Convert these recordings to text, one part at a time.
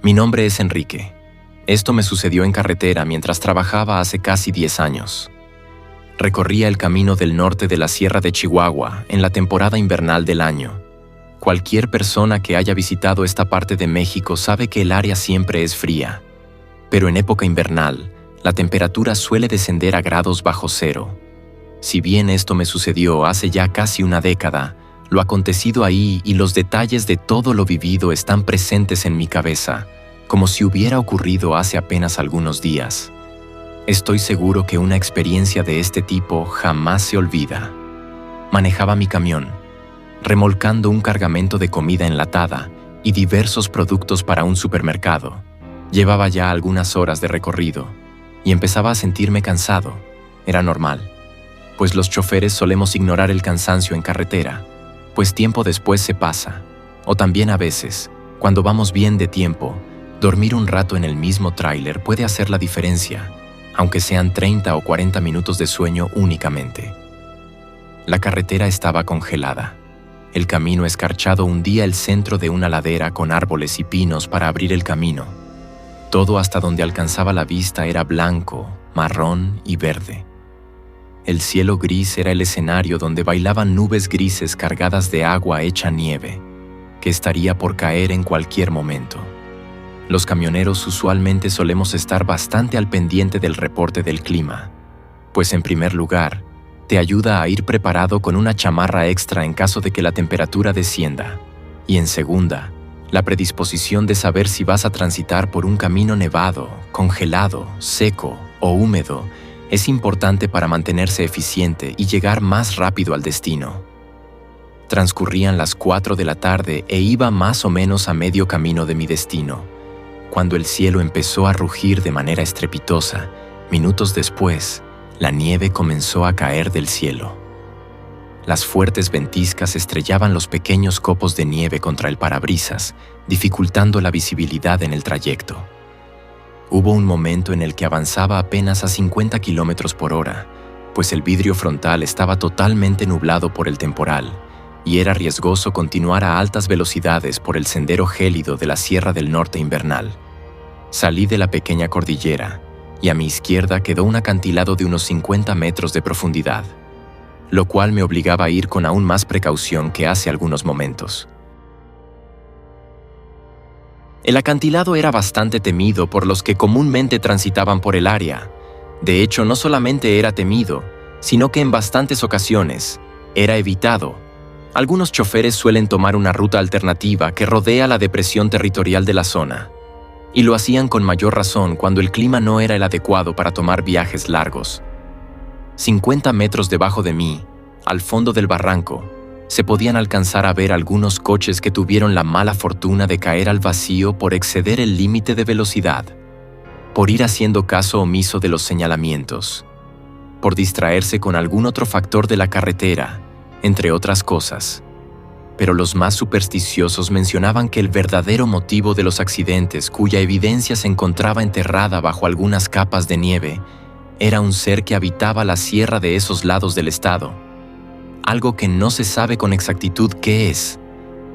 Mi nombre es Enrique. Esto me sucedió en carretera mientras trabajaba hace casi 10 años. Recorría el camino del norte de la Sierra de Chihuahua en la temporada invernal del año. Cualquier persona que haya visitado esta parte de México sabe que el área siempre es fría, pero en época invernal, la temperatura suele descender a grados bajo cero. Si bien esto me sucedió hace ya casi una década, lo acontecido ahí y los detalles de todo lo vivido están presentes en mi cabeza, como si hubiera ocurrido hace apenas algunos días. Estoy seguro que una experiencia de este tipo jamás se olvida. Manejaba mi camión, remolcando un cargamento de comida enlatada y diversos productos para un supermercado. Llevaba ya algunas horas de recorrido y empezaba a sentirme cansado. Era normal, pues los choferes solemos ignorar el cansancio en carretera, pues tiempo después se pasa. O también a veces, cuando vamos bien de tiempo, dormir un rato en el mismo tráiler puede hacer la diferencia, aunque sean 30 o 40 minutos de sueño únicamente. La carretera estaba congelada. El camino escarchado hundía el centro de una ladera con árboles y pinos para abrir el camino. Todo hasta donde alcanzaba la vista era blanco, marrón y verde. El cielo gris era el escenario donde bailaban nubes grises cargadas de agua hecha nieve, que estaría por caer en cualquier momento. Los camioneros usualmente solemos estar bastante al pendiente del reporte del clima, pues en primer lugar, te ayuda a ir preparado con una chamarra extra en caso de que la temperatura descienda, y en segunda, la predisposición de saber si vas a transitar por un camino nevado, congelado, seco o húmedo es importante para mantenerse eficiente y llegar más rápido al destino. Transcurrían las 4 de la tarde e iba más o menos a medio camino de mi destino, cuando el cielo empezó a rugir de manera estrepitosa. Minutos después, la nieve comenzó a caer del cielo. Las fuertes ventiscas estrellaban los pequeños copos de nieve contra el parabrisas, dificultando la visibilidad en el trayecto. Hubo un momento en el que avanzaba apenas a 50 kilómetros por hora, pues el vidrio frontal estaba totalmente nublado por el temporal, y era riesgoso continuar a altas velocidades por el sendero gélido de la Sierra del Norte invernal. Salí de la pequeña cordillera, y a mi izquierda quedó un acantilado de unos 50 metros de profundidad, lo cual me obligaba a ir con aún más precaución que hace algunos momentos. El acantilado era bastante temido por los que comúnmente transitaban por el área. De hecho, no solamente era temido, sino que en bastantes ocasiones era evitado. Algunos choferes suelen tomar una ruta alternativa que rodea la depresión territorial de la zona, y lo hacían con mayor razón cuando el clima no era el adecuado para tomar viajes largos. 50 metros debajo de mí, al fondo del barranco, se podían alcanzar a ver algunos coches que tuvieron la mala fortuna de caer al vacío por exceder el límite de velocidad, por ir haciendo caso omiso de los señalamientos, por distraerse con algún otro factor de la carretera, entre otras cosas. Pero los más supersticiosos mencionaban que el verdadero motivo de los accidentes, cuya evidencia se encontraba enterrada bajo algunas capas de nieve, era un ser que habitaba la sierra de esos lados del estado. Algo que no se sabe con exactitud qué es,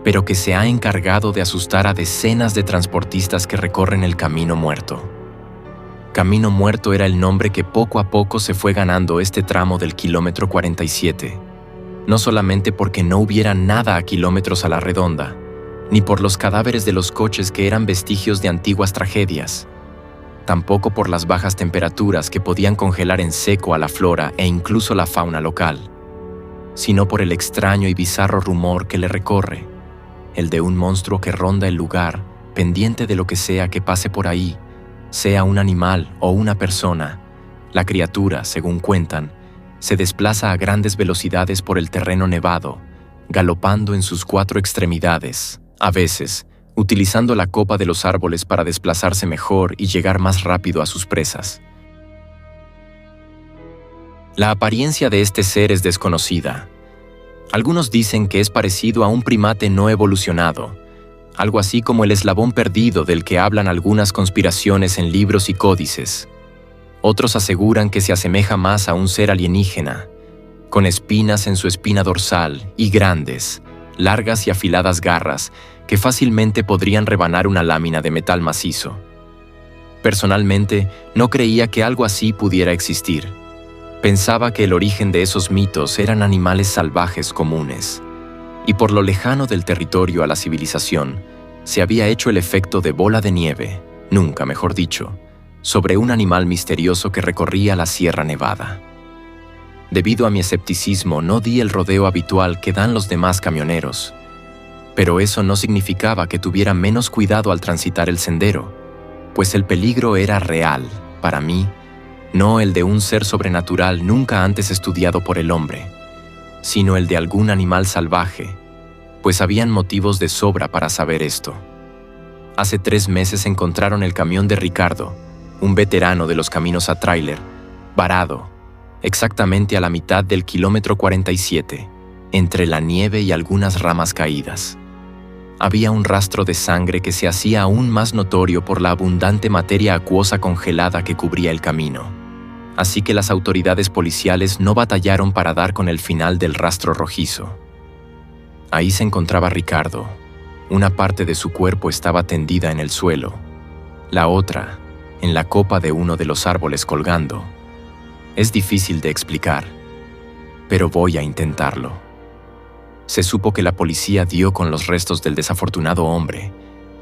pero que se ha encargado de asustar a decenas de transportistas que recorren el Camino Muerto. Camino Muerto era el nombre que poco a poco se fue ganando este tramo del kilómetro 47, no solamente porque no hubiera nada a kilómetros a la redonda, ni por los cadáveres de los coches que eran vestigios de antiguas tragedias, tampoco por las bajas temperaturas que podían congelar en seco a la flora e incluso la fauna local, sino por el extraño y bizarro rumor que le recorre, el de un monstruo que ronda el lugar, pendiente de lo que sea que pase por ahí, sea un animal o una persona. La criatura, según cuentan, se desplaza a grandes velocidades por el terreno nevado, galopando en sus 4 extremidades, a veces, utilizando la copa de los árboles para desplazarse mejor y llegar más rápido a sus presas. La apariencia de este ser es desconocida. Algunos dicen que es parecido a un primate no evolucionado, algo así como el eslabón perdido del que hablan algunas conspiraciones en libros y códices. Otros aseguran que se asemeja más a un ser alienígena, con espinas en su espina dorsal y grandes, largas y afiladas garras que fácilmente podrían rebanar una lámina de metal macizo. Personalmente, no creía que algo así pudiera existir. Pensaba que el origen de esos mitos eran animales salvajes comunes, y por lo lejano del territorio a la civilización, se había hecho el efecto de bola de nieve, nunca mejor dicho, sobre un animal misterioso que recorría la Sierra Nevada. Debido a mi escepticismo, no di el rodeo habitual que dan los demás camioneros, pero eso no significaba que tuviera menos cuidado al transitar el sendero, pues el peligro era real, para mí, no el de un ser sobrenatural nunca antes estudiado por el hombre, sino el de algún animal salvaje, pues habían motivos de sobra para saber esto. Hace 3 meses encontraron el camión de Ricardo, un veterano de los caminos a tráiler, varado, exactamente a la mitad del kilómetro 47, entre la nieve y algunas ramas caídas. Había un rastro de sangre que se hacía aún más notorio por la abundante materia acuosa congelada que cubría el camino. Así que las autoridades policiales no batallaron para dar con el final del rastro rojizo. Ahí se encontraba Ricardo. Una parte de su cuerpo estaba tendida en el suelo, la otra en la copa de uno de los árboles colgando. Es difícil de explicar, pero voy a intentarlo. Se supo que la policía dio con los restos del desafortunado hombre,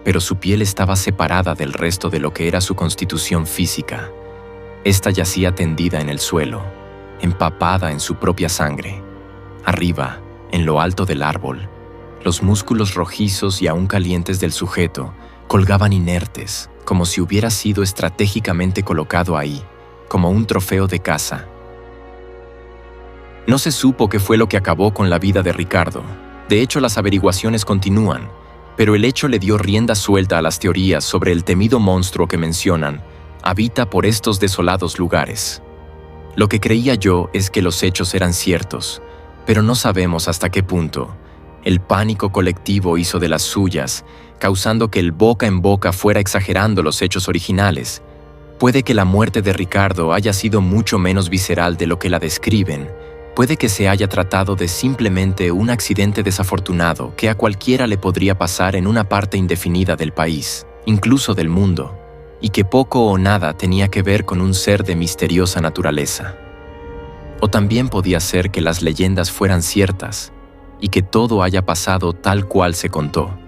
pero su piel estaba separada del resto de lo que era su constitución física. Esta yacía tendida en el suelo, empapada en su propia sangre. Arriba, en lo alto del árbol, los músculos rojizos y aún calientes del sujeto colgaban inertes, como si hubiera sido estratégicamente colocado ahí, como un trofeo de caza. No se supo qué fue lo que acabó con la vida de Ricardo. De hecho, las averiguaciones continúan, pero el hecho le dio rienda suelta a las teorías sobre el temido monstruo que mencionan habita por estos desolados lugares. Lo que creía yo es que los hechos eran ciertos, pero no sabemos hasta qué punto. El pánico colectivo hizo de las suyas, causando que el boca en boca fuera exagerando los hechos originales. Puede que la muerte de Ricardo haya sido mucho menos visceral de lo que la describen. Puede que se haya tratado de simplemente un accidente desafortunado que a cualquiera le podría pasar en una parte indefinida del país, incluso del mundo, y que poco o nada tenía que ver con un ser de misteriosa naturaleza. O también podía ser que las leyendas fueran ciertas y que todo haya pasado tal cual se contó.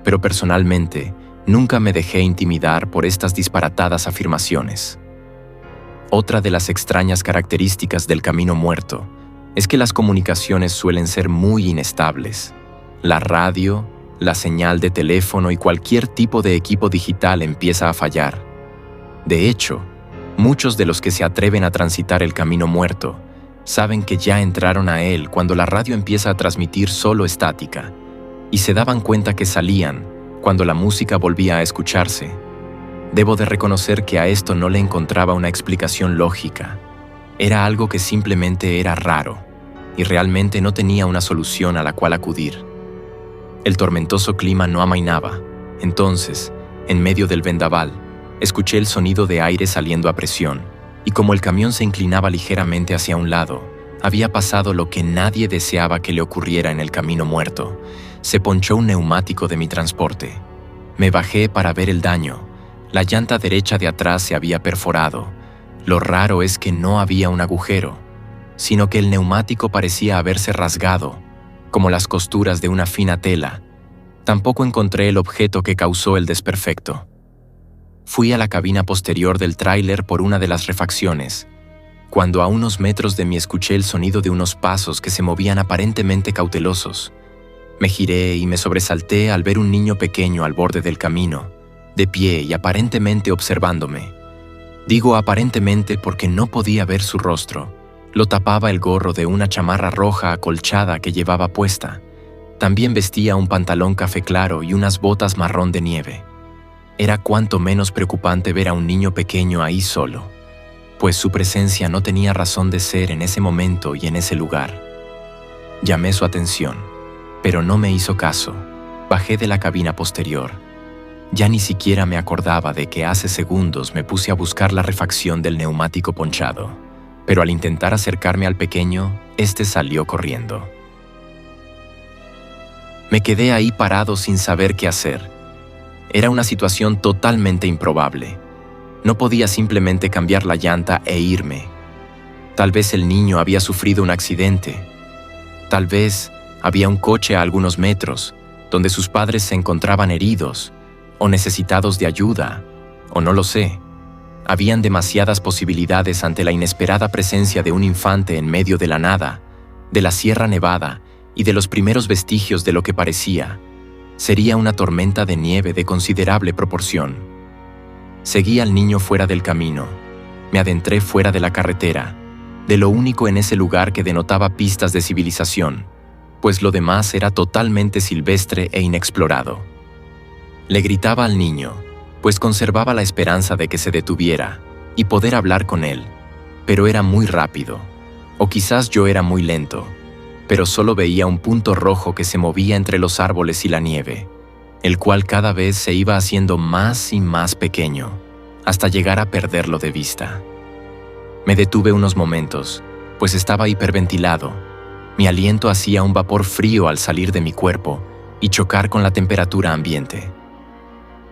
Pero personalmente, nunca me dejé intimidar por estas disparatadas afirmaciones. Otra de las extrañas características del camino muerto es que las comunicaciones suelen ser muy inestables. La radio, la señal de teléfono y cualquier tipo de equipo digital empieza a fallar. De hecho, muchos de los que se atreven a transitar el camino muerto saben que ya entraron a él cuando la radio empieza a transmitir solo estática, y se daban cuenta que salían cuando la música volvía a escucharse. Debo de reconocer que a esto no le encontraba una explicación lógica. Era algo que simplemente era raro, y realmente no tenía una solución a la cual acudir. El tormentoso clima no amainaba. Entonces, en medio del vendaval, escuché el sonido de aire saliendo a presión, y como el camión se inclinaba ligeramente hacia un lado, había pasado lo que nadie deseaba que le ocurriera en el camino muerto. Se ponchó un neumático de mi transporte. Me bajé para ver el daño. La llanta derecha de atrás se había perforado. Lo raro es que no había un agujero, sino que el neumático parecía haberse rasgado, como las costuras de una fina tela. Tampoco encontré el objeto que causó el desperfecto. Fui a la cabina posterior del tráiler por una de las refacciones, cuando a unos metros de mí escuché el sonido de unos pasos que se movían aparentemente cautelosos. Me giré y me sobresalté al ver un niño pequeño al borde del camino, de pie y aparentemente observándome. Digo aparentemente porque no podía ver su rostro. Lo tapaba el gorro de una chamarra roja acolchada que llevaba puesta. También vestía un pantalón café claro y unas botas marrón de nieve. Era cuanto menos preocupante ver a un niño pequeño ahí solo, pues su presencia no tenía razón de ser en ese momento y en ese lugar. Llamé su atención, pero no me hizo caso. Bajé de la cabina posterior. Ya ni siquiera me acordaba de que hace segundos me puse a buscar la refacción del neumático ponchado, pero al intentar acercarme al pequeño, este salió corriendo. Me quedé ahí parado sin saber qué hacer. Era una situación totalmente improbable. No podía simplemente cambiar la llanta e irme. Tal vez el niño había sufrido un accidente. Tal vez había un coche a algunos metros, donde sus padres se encontraban heridos, o necesitados de ayuda, o no lo sé. Habían demasiadas posibilidades ante la inesperada presencia de un infante en medio de la nada, de la Sierra Nevada y de los primeros vestigios de lo que parecía. Sería una tormenta de nieve de considerable proporción. Seguí al niño fuera del camino. Me adentré fuera de la carretera, de lo único en ese lugar que denotaba pistas de civilización, pues lo demás era totalmente silvestre e inexplorado. Le gritaba al niño, pues conservaba la esperanza de que se detuviera y poder hablar con él, pero era muy rápido, o quizás yo era muy lento, pero solo veía un punto rojo que se movía entre los árboles y la nieve, el cual cada vez se iba haciendo más y más pequeño, hasta llegar a perderlo de vista. Me detuve unos momentos, pues estaba hiperventilado. Mi aliento hacía un vapor frío al salir de mi cuerpo y chocar con la temperatura ambiente.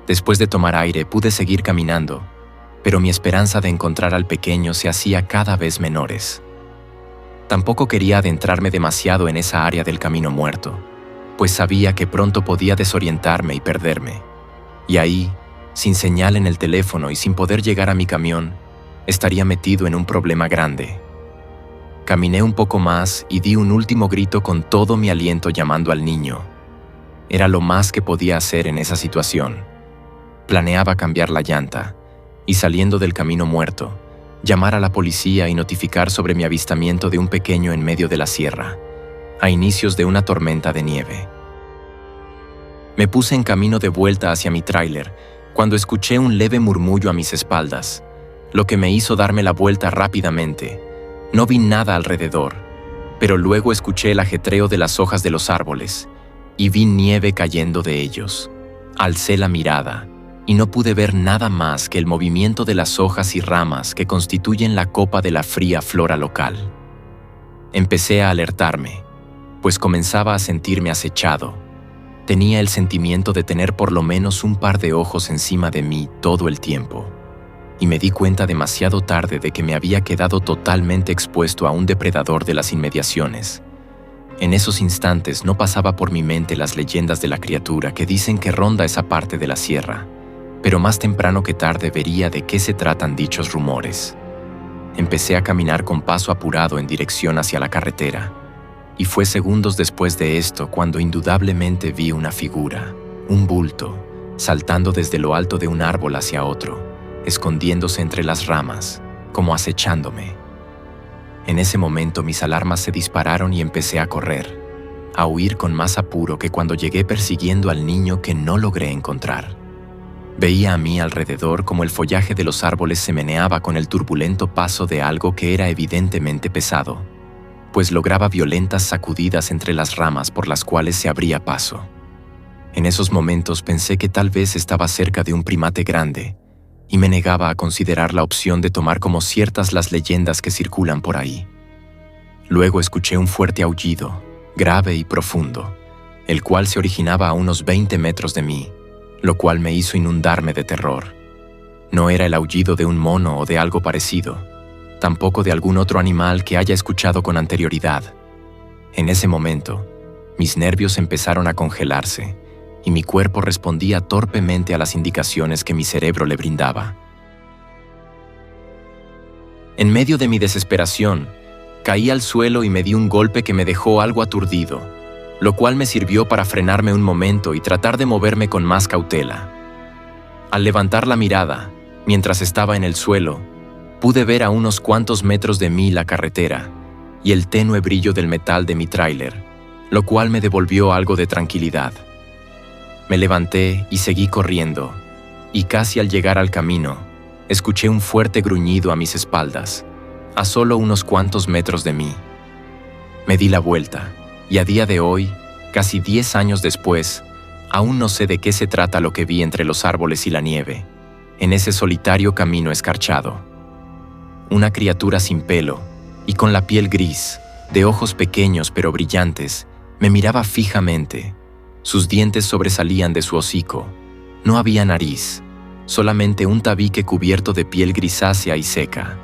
Después de tomar aire pude seguir caminando, pero mi esperanza de encontrar al pequeño se hacía cada vez menores. Tampoco quería adentrarme demasiado en esa área del camino muerto, pues sabía que pronto podía desorientarme y perderme. Y ahí, sin señal en el teléfono y sin poder llegar a mi camión, estaría metido en un problema grande. Caminé un poco más y di un último grito con todo mi aliento llamando al niño. Era lo más que podía hacer en esa situación. Planeaba cambiar la llanta y, saliendo del camino muerto, llamar a la policía y notificar sobre mi avistamiento de un pequeño en medio de la sierra, a inicios de una tormenta de nieve. Me puse en camino de vuelta hacia mi tráiler cuando escuché un leve murmullo a mis espaldas, lo que me hizo darme la vuelta rápidamente. No vi nada alrededor, pero luego escuché el ajetreo de las hojas de los árboles y vi nieve cayendo de ellos. Alcé la mirada y no pude ver nada más que el movimiento de las hojas y ramas que constituyen la copa de la fría flora local. Empecé a alertarme, pues comenzaba a sentirme acechado. Tenía el sentimiento de tener por lo menos un par de ojos encima de mí todo el tiempo, y me di cuenta demasiado tarde de que me había quedado totalmente expuesto a un depredador de las inmediaciones. En esos instantes no pasaba por mi mente las leyendas de la criatura que dicen que ronda esa parte de la sierra, pero más temprano que tarde vería de qué se tratan dichos rumores. Empecé a caminar con paso apurado en dirección hacia la carretera, y fue segundos después de esto cuando indudablemente vi una figura, un bulto, saltando desde lo alto de un árbol hacia otro, escondiéndose entre las ramas, como acechándome. En ese momento mis alarmas se dispararon y empecé a correr, a huir con más apuro que cuando llegué persiguiendo al niño que no logré encontrar. Veía a mi alrededor como el follaje de los árboles se meneaba con el turbulento paso de algo que era evidentemente pesado, pues lograba violentas sacudidas entre las ramas por las cuales se abría paso. En esos momentos pensé que tal vez estaba cerca de un primate grande, y me negaba a considerar la opción de tomar como ciertas las leyendas que circulan por ahí. Luego escuché un fuerte aullido, grave y profundo, el cual se originaba a unos 20 metros de mí, lo cual me hizo inundarme de terror. No era el aullido de un mono o de algo parecido, tampoco de algún otro animal que haya escuchado con anterioridad. En ese momento, mis nervios empezaron a congelarse, y mi cuerpo respondía torpemente a las indicaciones que mi cerebro le brindaba. En medio de mi desesperación, caí al suelo y me di un golpe que me dejó algo aturdido, lo cual me sirvió para frenarme un momento y tratar de moverme con más cautela. Al levantar la mirada, mientras estaba en el suelo, pude ver a unos cuantos metros de mí la carretera y el tenue brillo del metal de mi tráiler, lo cual me devolvió algo de tranquilidad. Me levanté y seguí corriendo, y casi al llegar al camino, escuché un fuerte gruñido a mis espaldas, a solo unos cuantos metros de mí. Me di la vuelta, y a día de hoy, casi 10 años después, aún no sé de qué se trata lo que vi entre los árboles y la nieve, en ese solitario camino escarchado. Una criatura sin pelo, y con la piel gris, de ojos pequeños pero brillantes, me miraba fijamente, Sus dientes sobresalían de su hocico. No había nariz, solamente un tabique cubierto de piel grisácea y seca.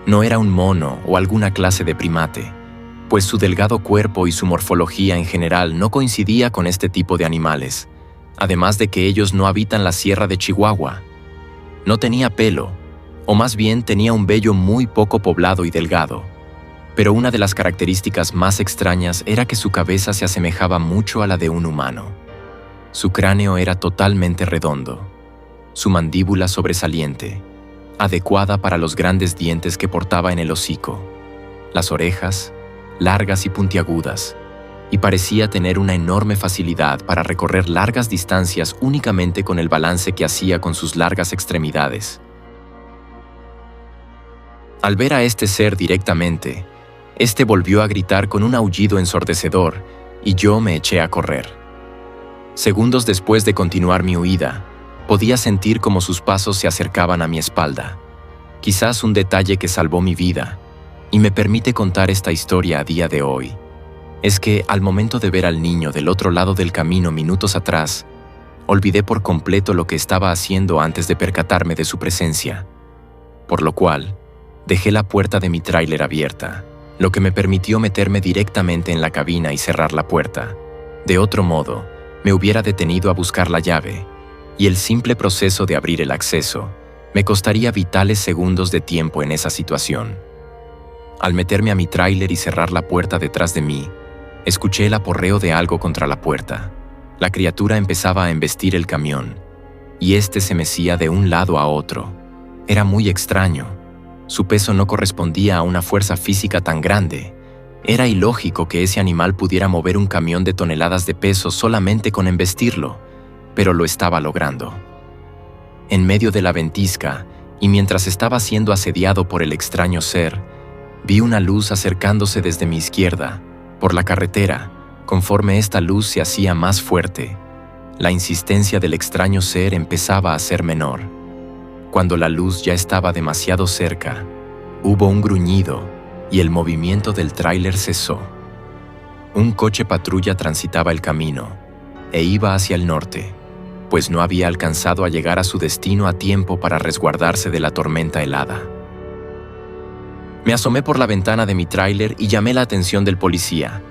No era un mono o alguna clase de primate, pues su delgado cuerpo y su morfología en general no coincidía con este tipo de animales, además de que ellos no habitan la Sierra de Chihuahua. No tenía pelo, o más bien tenía un vello muy poco poblado y delgado, pero una de las características más extrañas era que su cabeza se asemejaba mucho a la de un humano. Su cráneo era totalmente redondo, su mandíbula sobresaliente, adecuada para los grandes dientes que portaba en el hocico, las orejas, largas y puntiagudas, y parecía tener una enorme facilidad para recorrer largas distancias únicamente con el balance que hacía con sus largas extremidades. Al ver a este ser directamente, este volvió a gritar con un aullido ensordecedor y yo me eché a correr. Segundos después de continuar mi huida, podía sentir cómo sus pasos se acercaban a mi espalda. Quizás un detalle que salvó mi vida, y me permite contar esta historia a día de hoy, es que al momento de ver al niño del otro lado del camino minutos atrás, olvidé por completo lo que estaba haciendo antes de percatarme de su presencia, por lo cual dejé la puerta de mi tráiler abierta, lo que me permitió meterme directamente en la cabina y cerrar la puerta. De otro modo, me hubiera detenido a buscar la llave, y el simple proceso de abrir el acceso me costaría vitales segundos de tiempo en esa situación. Al meterme a mi tráiler y cerrar la puerta detrás de mí, escuché el aporreo de algo contra la puerta. La criatura empezaba a embestir el camión, y este se mecía de un lado a otro. Era muy extraño. Su peso no correspondía a una fuerza física tan grande. Era ilógico que ese animal pudiera mover un camión de toneladas de peso solamente con embestirlo, pero lo estaba logrando. En medio de la ventisca, y mientras estaba siendo asediado por el extraño ser, vi una luz acercándose desde mi izquierda, por la carretera. Conforme esta luz se hacía más fuerte, la insistencia del extraño ser empezaba a ser menor. Cuando la luz ya estaba demasiado cerca, hubo un gruñido y el movimiento del tráiler cesó. Un coche patrulla transitaba el camino e iba hacia el norte, pues no había alcanzado a llegar a su destino a tiempo para resguardarse de la tormenta helada. Me asomé por la ventana de mi tráiler y llamé la atención del policía.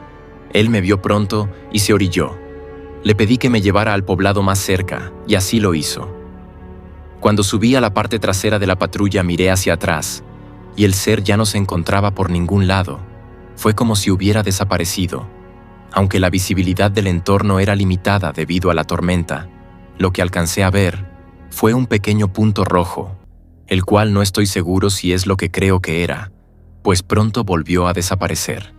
Él me vio pronto y se orilló. Le pedí que me llevara al poblado más cerca, y así lo hizo. Cuando subí a la parte trasera de la patrulla miré hacia atrás, y el ser ya no se encontraba por ningún lado. Fue como si hubiera desaparecido. Aunque la visibilidad del entorno era limitada debido a la tormenta, lo que alcancé a ver fue un pequeño punto rojo, el cual no estoy seguro si es lo que creo que era, pues pronto volvió a desaparecer.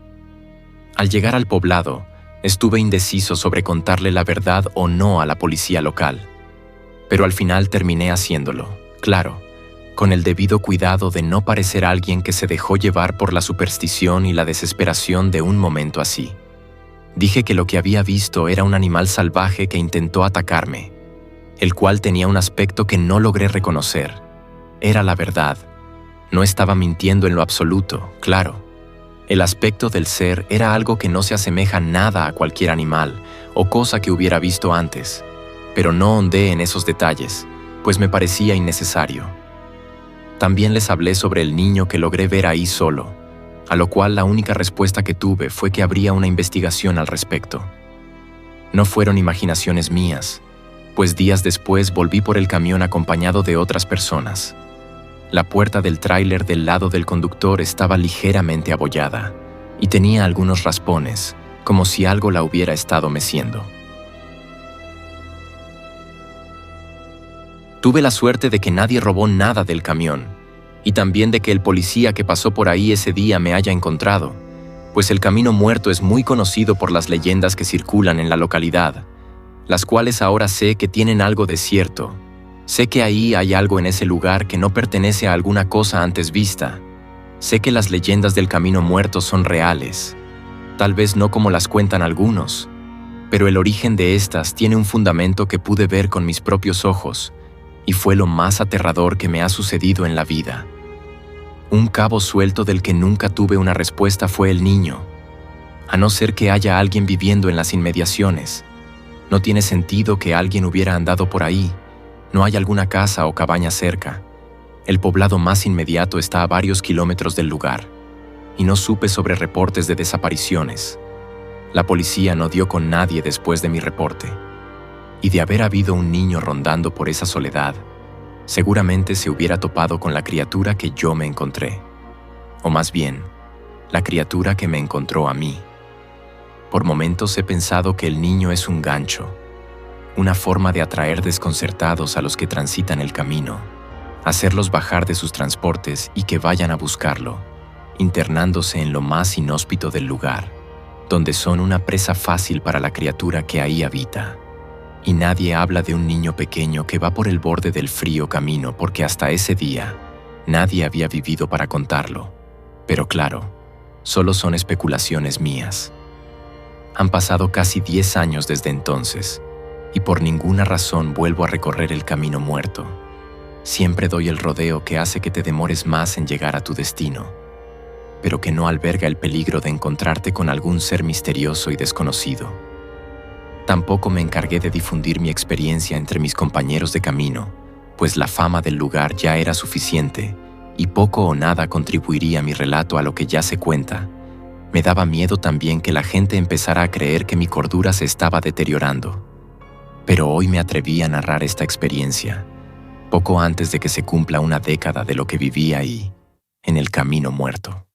Al llegar al poblado, estuve indeciso sobre contarle la verdad o no a la policía local, pero al final terminé haciéndolo, claro, con el debido cuidado de no parecer alguien que se dejó llevar por la superstición y la desesperación de un momento así. Dije que lo que había visto era un animal salvaje que intentó atacarme, el cual tenía un aspecto que no logré reconocer. Era la verdad. No estaba mintiendo en lo absoluto, claro. El aspecto del ser era algo que no se asemeja nada a cualquier animal o cosa que hubiera visto antes, pero no hondé en esos detalles, pues me parecía innecesario. También les hablé sobre el niño que logré ver ahí solo, a lo cual la única respuesta que tuve fue que habría una investigación al respecto. No fueron imaginaciones mías, pues días después volví por el camión acompañado de otras personas. La puerta del tráiler del lado del conductor estaba ligeramente abollada y tenía algunos raspones, como si algo la hubiera estado meciendo. Tuve la suerte de que nadie robó nada del camión, y también de que el policía que pasó por ahí ese día me haya encontrado, pues el Camino Muerto es muy conocido por las leyendas que circulan en la localidad, las cuales ahora sé que tienen algo de cierto. Sé que ahí hay algo en ese lugar que no pertenece a alguna cosa antes vista. Sé que las leyendas del Camino Muerto son reales, tal vez no como las cuentan algunos, pero el origen de estas tiene un fundamento que pude ver con mis propios ojos, y fue lo más aterrador que me ha sucedido en la vida. Un cabo suelto del que nunca tuve una respuesta fue el niño, a no ser que haya alguien viviendo en las inmediaciones. No tiene sentido que alguien hubiera andado por ahí. No hay alguna casa o cabaña cerca. El poblado más inmediato está a varios kilómetros del lugar. Y no supe sobre reportes de desapariciones. La policía no dio con nadie después de mi reporte. Y de haber habido un niño rondando por esa soledad, seguramente se hubiera topado con la criatura que yo me encontré. O más bien, la criatura que me encontró a mí. Por momentos he pensado que el niño es un gancho, una forma de atraer desconcertados a los que transitan el camino, hacerlos bajar de sus transportes y que vayan a buscarlo, internándose en lo más inhóspito del lugar, donde son una presa fácil para la criatura que ahí habita. Y nadie habla de un niño pequeño que va por el borde del frío camino porque hasta ese día nadie había vivido para contarlo. Pero claro, solo son especulaciones mías. Han pasado casi 10 años desde entonces, y por ninguna razón vuelvo a recorrer el camino muerto. Siempre doy el rodeo que hace que te demores más en llegar a tu destino, pero que no alberga el peligro de encontrarte con algún ser misterioso y desconocido. Tampoco me encargué de difundir mi experiencia entre mis compañeros de camino, pues la fama del lugar ya era suficiente y poco o nada contribuiría mi relato a lo que ya se cuenta. Me daba miedo también que la gente empezara a creer que mi cordura se estaba deteriorando. Pero hoy me atreví a narrar esta experiencia, poco antes de que se cumpla una década de lo que viví ahí, en el camino muerto.